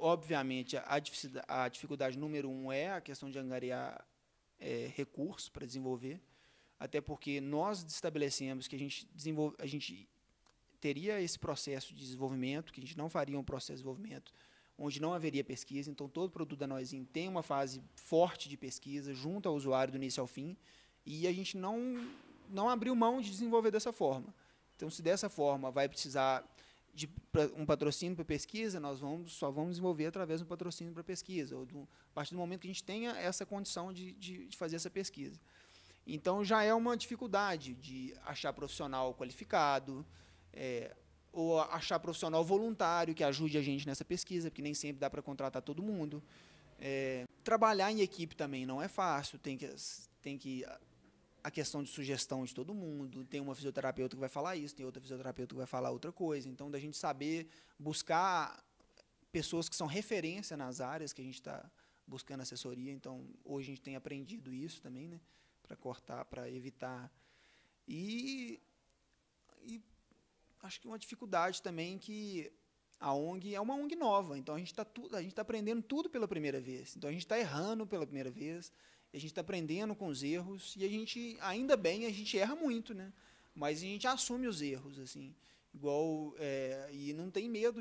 obviamente, a dificuldade número um é a questão de angariar recursos para desenvolver, até porque nós estabelecemos que a gente teria esse processo de desenvolvimento, que a gente não faria um processo de desenvolvimento onde não haveria pesquisa, então todo produto da Noizinho tem uma fase forte de pesquisa junto ao usuário do início ao fim, e a gente não abriu mão de desenvolver dessa forma. Então, se dessa forma vai precisar de um patrocínio para pesquisa, nós só vamos desenvolver através de um patrocínio para pesquisa, a partir do momento que a gente tenha essa condição de fazer essa pesquisa. Então, já é uma dificuldade de achar profissional qualificado, ou achar profissional voluntário que ajude a gente nessa pesquisa, porque nem sempre dá para contratar todo mundo. Trabalhar em equipe também não é fácil, tem que a questão de sugestão de todo mundo, tem uma fisioterapeuta que vai falar isso, tem outra fisioterapeuta que vai falar outra coisa, então da gente saber buscar pessoas que são referência nas áreas que a gente está buscando assessoria, então hoje a gente tem aprendido isso também, né, para cortar, para evitar, e acho que uma dificuldade também que a ONG é uma ONG nova, então a gente está aprendendo tudo pela primeira vez, então a gente está errando pela primeira vez, a gente está aprendendo com os erros, e a gente, ainda bem, a gente erra muito, né? Mas a gente assume os erros, assim, igual, e não tem medo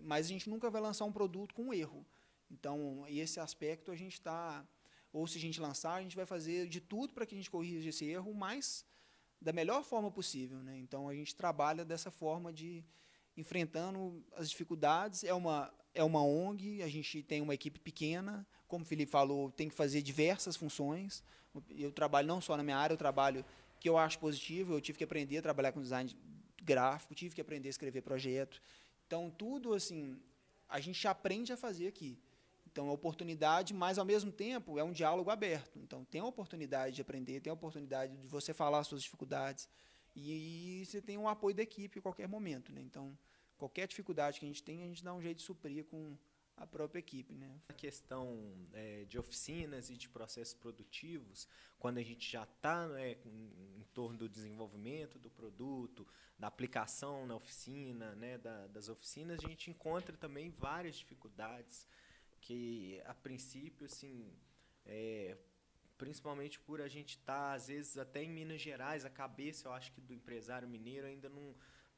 mas a gente nunca vai lançar um produto com erro, então, esse aspecto a gente está, ou se a gente lançar, a gente vai fazer de tudo para que a gente corrija esse erro, mas da melhor forma possível, né? Então, a gente trabalha dessa forma de enfrentando as dificuldades. É uma ONG, a gente tem uma equipe pequena, como o Felipe falou, tem que fazer diversas funções. Eu trabalho não só na minha área, eu trabalho que eu acho positivo, eu tive que aprender a trabalhar com design gráfico, tive que aprender a escrever projeto. Então, tudo assim, a gente aprende a fazer aqui. Então, é oportunidade, mas, ao mesmo tempo, é um diálogo aberto. Então, tem a oportunidade de aprender, tem a oportunidade de você falar as suas dificuldades, e você tem um apoio da equipe em qualquer momento, né? Então, qualquer dificuldade que a gente dá um jeito de suprir com a própria equipe, né? A questão de oficinas e de processos produtivos, quando a gente já está, né, em torno do desenvolvimento do produto, da aplicação na oficina, né, das oficinas, a gente encontra também várias dificuldades que, a princípio, assim, principalmente por a gente estar, às vezes, até em Minas Gerais, a cabeça, eu acho que do empresário mineiro ainda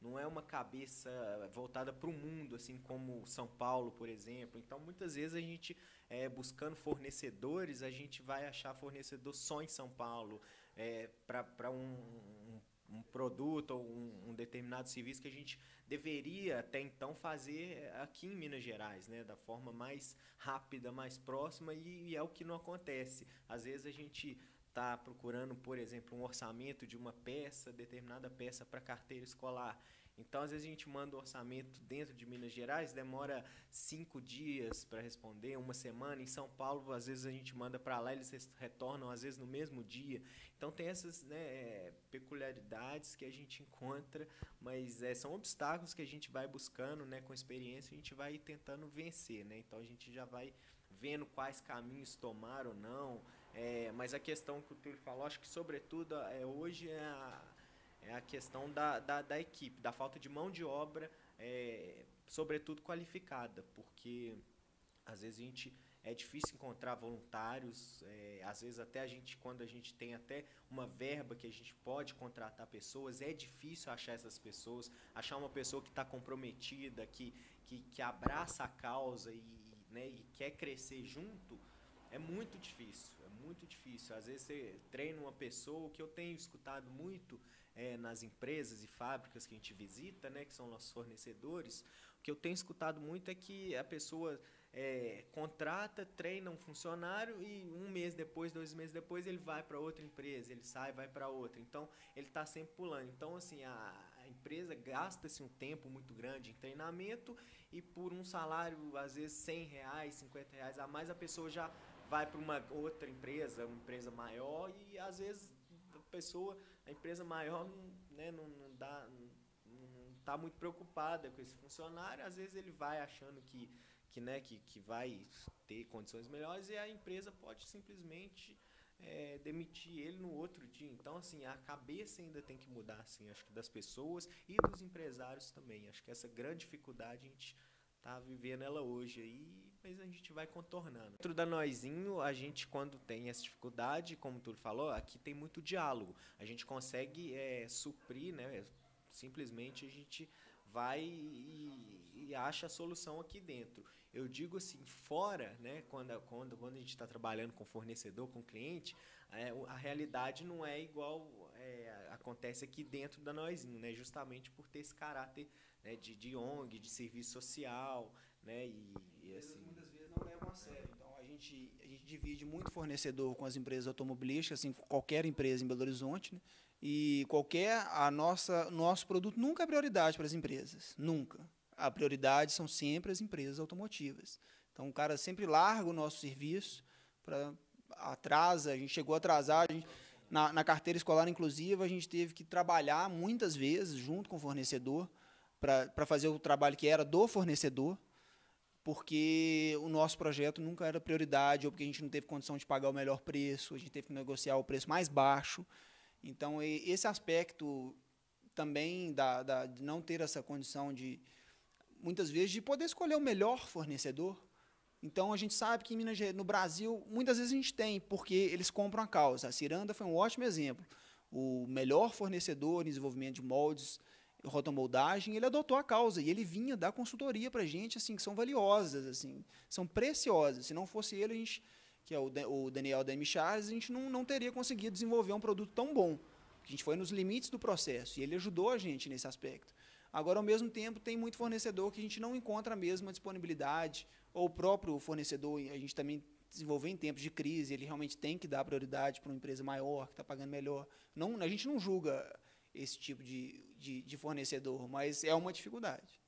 não é uma cabeça voltada para o mundo, assim como São Paulo, por exemplo. Então, muitas vezes, a gente, buscando fornecedores, a gente vai achar fornecedor só em São Paulo, para um produto ou um determinado serviço que a gente deveria até então fazer aqui em Minas Gerais, né, da forma mais rápida, mais próxima, e é o que não acontece. Às vezes a gente está procurando, por exemplo, um orçamento de uma peça, determinada peça para carteira escolar. Então, às vezes a gente manda um orçamento dentro de Minas Gerais, demora 5 dias para responder, uma semana. Em São Paulo, às vezes a gente manda para lá, eles retornam, às vezes, no mesmo dia. Então, tem essas, né, peculiaridades que a gente encontra, mas são obstáculos que a gente vai buscando, né, com experiência, a gente vai tentando vencer, né? Então, a gente já vai vendo quais caminhos tomar ou não. Mas a questão que o Túlio falou, acho que, sobretudo, hoje é a questão da equipe, da falta de mão de obra, sobretudo qualificada, porque às vezes é difícil encontrar voluntários, às vezes até quando a gente tem até uma verba que a gente pode contratar pessoas, é difícil achar essas pessoas, achar uma pessoa que está comprometida, que abraça a causa né, e quer crescer junto, é muito difícil, é muito difícil. Às vezes você treina uma pessoa, o que eu tenho escutado muito nas empresas e fábricas que a gente visita, né, que são nossos fornecedores, o que eu tenho escutado muito é que a pessoa contrata, treina um funcionário e 1 mês depois, 2 meses depois, ele vai para outra empresa, ele sai, vai para outra. Então, ele está sempre pulando. Então, assim, a empresa gasta-se um tempo muito grande em treinamento e por um salário, às vezes, R$ 100, R$ 50 a mais, a pessoa já vai para uma outra empresa, uma empresa maior, e às vezes a empresa maior né, não está muito preocupada com esse funcionário, às vezes ele vai achando né, que vai ter condições melhores e a empresa pode simplesmente demitir ele no outro dia. Então, assim, a cabeça ainda tem que mudar, assim, acho que das pessoas e dos empresários também. Acho que essa grande dificuldade a gente tá vivendo ela hoje aí, mas a gente vai contornando. Dentro da Noizinho, a gente quando tem essa dificuldade, como tu falou, aqui tem muito diálogo. A gente consegue suprir, né? Simplesmente a gente vai e acha a solução aqui dentro. Eu digo assim, fora, né, quando a gente está trabalhando com fornecedor, com cliente, a realidade não é igual acontece aqui dentro da Noizinho, né, justamente por ter esse caráter, né, de ONG, de serviço social, né, e assim... Muitas vezes não levam a sério. Então, a gente divide muito fornecedor com as empresas automobilísticas, assim, qualquer empresa em Belo Horizonte, né? E nosso produto nunca é prioridade para as empresas, nunca. A prioridade são sempre as empresas automotivas. Então, o cara sempre larga o nosso serviço, a gente chegou a atrasar, na carteira escolar inclusiva, a gente teve que trabalhar muitas vezes junto com o fornecedor para fazer o trabalho que era do fornecedor, porque o nosso projeto nunca era prioridade, ou porque a gente não teve condição de pagar o melhor preço, a gente teve que negociar o preço mais baixo. Então, esse aspecto também de não ter essa condição muitas vezes, de poder escolher o melhor fornecedor. Então, a gente sabe que no Brasil, muitas vezes a gente tem, porque eles compram a causa. A Ciranda foi um ótimo exemplo. O melhor fornecedor em desenvolvimento de moldes, rotomoldagem, ele adotou a causa e ele vinha dar consultoria para a gente, assim, que são valiosas, assim, são preciosas. Se não fosse ele, que é o Daniel da M. Charles, a gente não teria conseguido desenvolver um produto tão bom. A gente foi nos limites do processo e ele ajudou a gente nesse aspecto. Agora, ao mesmo tempo, tem muito fornecedor que a gente não encontra a mesma disponibilidade, ou o próprio fornecedor, a gente também desenvolveu em tempos de crise, ele realmente tem que dar prioridade para uma empresa maior, que está pagando melhor. A gente não julga esse tipo de fornecedor, mas é uma dificuldade.